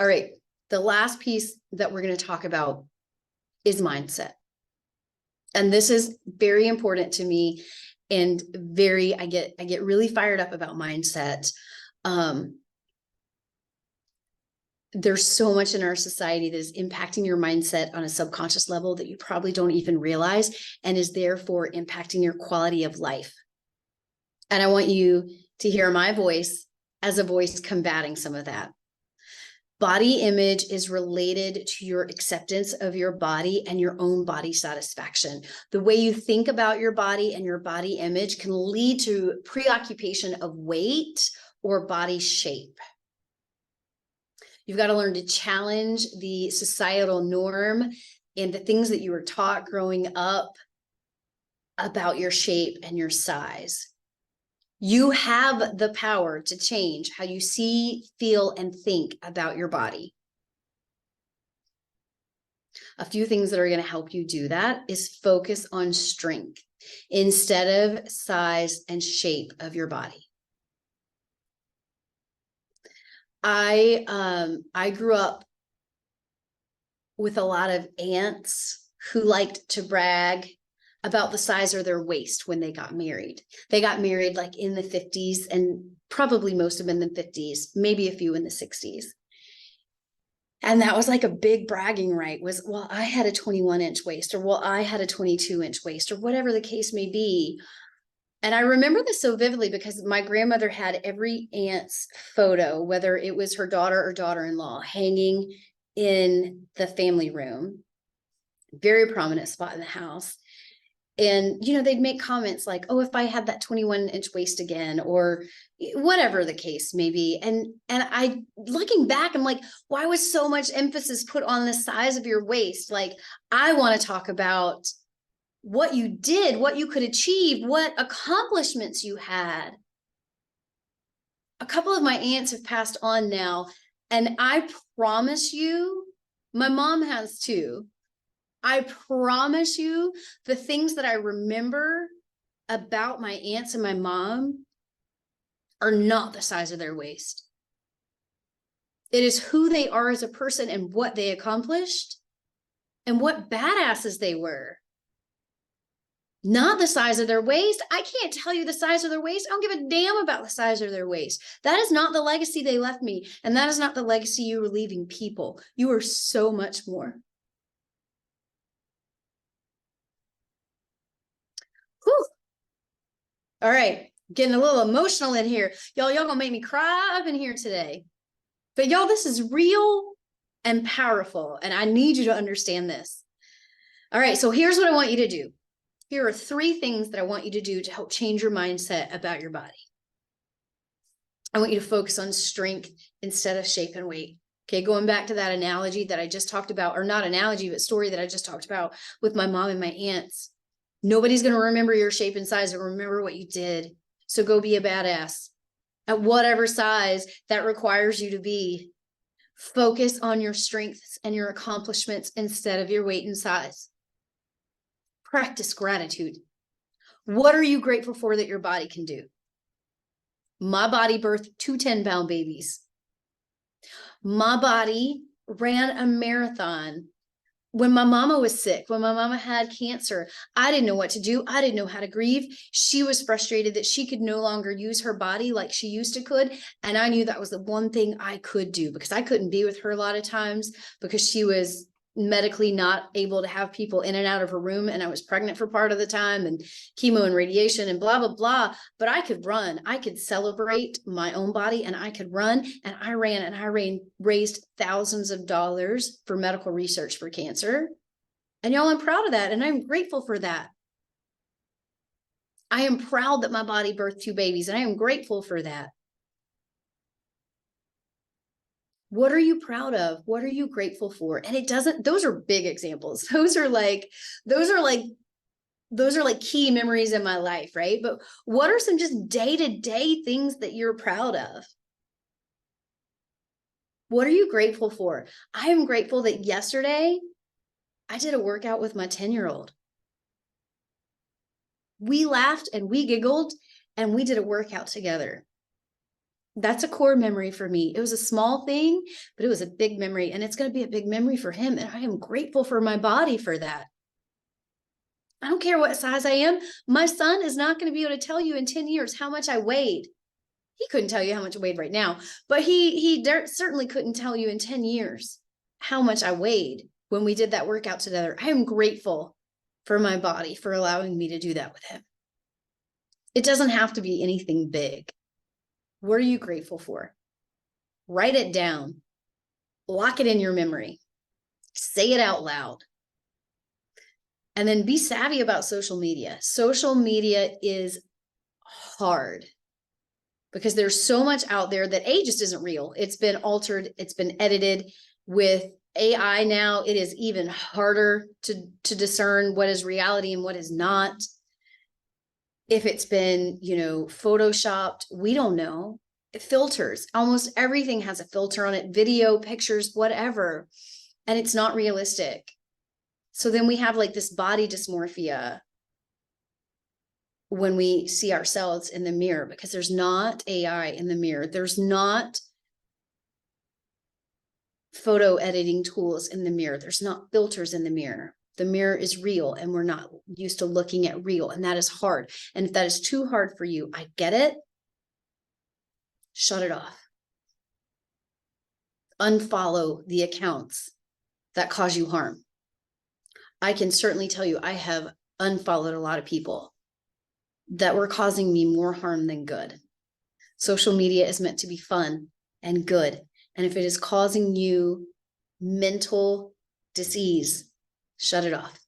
All right. The last piece that we're going to talk about is mindset. And this is very important to me and I get really fired up about mindset. There's so much in our society that is impacting your mindset on a subconscious level that you probably don't even realize, and is therefore impacting your quality of life. And I want you to hear my voice as a voice combating some of that. Body image is related to your acceptance of your body and your own body satisfaction. The way you think about your body and your body image can lead to preoccupation of weight or body shape. You've got to learn to challenge the societal norm and the things that you were taught growing up about your shape and your size. You have the power to change how you see, feel, and think about your body. A few things that are going to help you do that is focus on strength instead of size and shape of your body. I grew up with a lot of aunts who liked to brag about the size of their waist when they got married. They got married like in the 50s, and probably most of them in the 50s, maybe a few in the 60s. And that was like a big bragging right, was, well, I had a 21-inch waist, or well, I had a 22-inch waist, or whatever the case may be. And I remember this so vividly because my grandmother had every aunt's photo, whether it was her daughter or daughter-in-law, hanging in the family room, very prominent spot in the house. And, you know, they'd make comments like, oh, if I had that 21-inch waist again, or whatever the case may be. And I, looking back, I'm like, why was so much emphasis put on the size of your waist? Like, I want to talk about what you did, what you could achieve, what accomplishments you had. A couple of my aunts have passed on now, and I promise you, my mom has too. I promise you, the things that I remember about my aunts and my mom are not the size of their waist. It is who they are as a person and what they accomplished and what badasses they were. Not the size of their waist. I can't tell you the size of their waist. I don't give a damn about the size of their waist. That is not the legacy they left me. And that is not the legacy you are leaving people. You are so much more. Whew. All right. Getting a little emotional in here. Y'all gonna make me cry up in here today. But y'all, this is real and powerful. And I need you to understand this. All right. So here's what I want you to do. Here are 3 things that I want you to do to help change your mindset about your body. I want you to focus on strength instead of shape and weight. Okay, going back to that analogy that I just talked about, or not analogy, but story that I just talked about with my mom and my aunts. Nobody's going to remember your shape and size or remember what you did. So go be a badass at whatever size that requires you to be. Focus on your strengths and your accomplishments instead of your weight and size. Practice gratitude. What are you grateful for that your body can do? My body birthed 2 10-pound babies. My body ran a marathon. When my mama was sick, when my mama had cancer, I didn't know what to do. I didn't know how to grieve. She was frustrated that she could no longer use her body like she used to could. And I knew that was the one thing I could do, because I couldn't be with her a lot of times because she was medically not able to have people in and out of her room, and I was pregnant for part of the time, and chemo and radiation and blah blah blah. But I could run. I could celebrate my own body, and I could run, and I raised thousands of dollars for medical research for cancer. And y'all, I'm proud of that, and I'm grateful for that. I am proud that my body birthed 2 babies, and I am grateful for that. What are you proud of? What are you grateful for? And it doesn't, those are big examples. Those are like key memories in my life, right? But what are some just day-to-day things that you're proud of? What are you grateful for? I am grateful that yesterday I did a workout with my 10-year-old. We laughed and we giggled and we did a workout together. That's a core memory for me. It was a small thing, but it was a big memory, and it's going to be a big memory for him. And I am grateful for my body for that. I don't care what size I am. My son is not going to be able to tell you in 10 years how much I weighed. He couldn't tell you how much I weighed right now, but he certainly couldn't tell you in 10 years how much I weighed when we did that workout together. I am grateful for my body for allowing me to do that with him. It doesn't have to be anything big. What are you grateful for? Write it down. Lock it in your memory. Say it out loud. And then be savvy about social media. Social media is hard because there's so much out there that just isn't real. It's been altered. It's been edited. With AI now, it is even harder to discern what is reality and what is not. If it's been, photoshopped, we don't know. Filters, almost everything has a filter on it, video, pictures, whatever, and it's not realistic. So then we have like this body dysmorphia when we see ourselves in the mirror, because there's not AI in the mirror. There's not photo editing tools in the mirror. There's not filters in the mirror. The mirror is real, and we're not used to looking at real, and that is hard. And if that is too hard for you, I get it. Shut it off. Unfollow the accounts that cause you harm. I can certainly tell you, I have unfollowed a lot of people that were causing me more harm than good. Social media is meant to be fun and good. And if it is causing you mental disease, shut it off.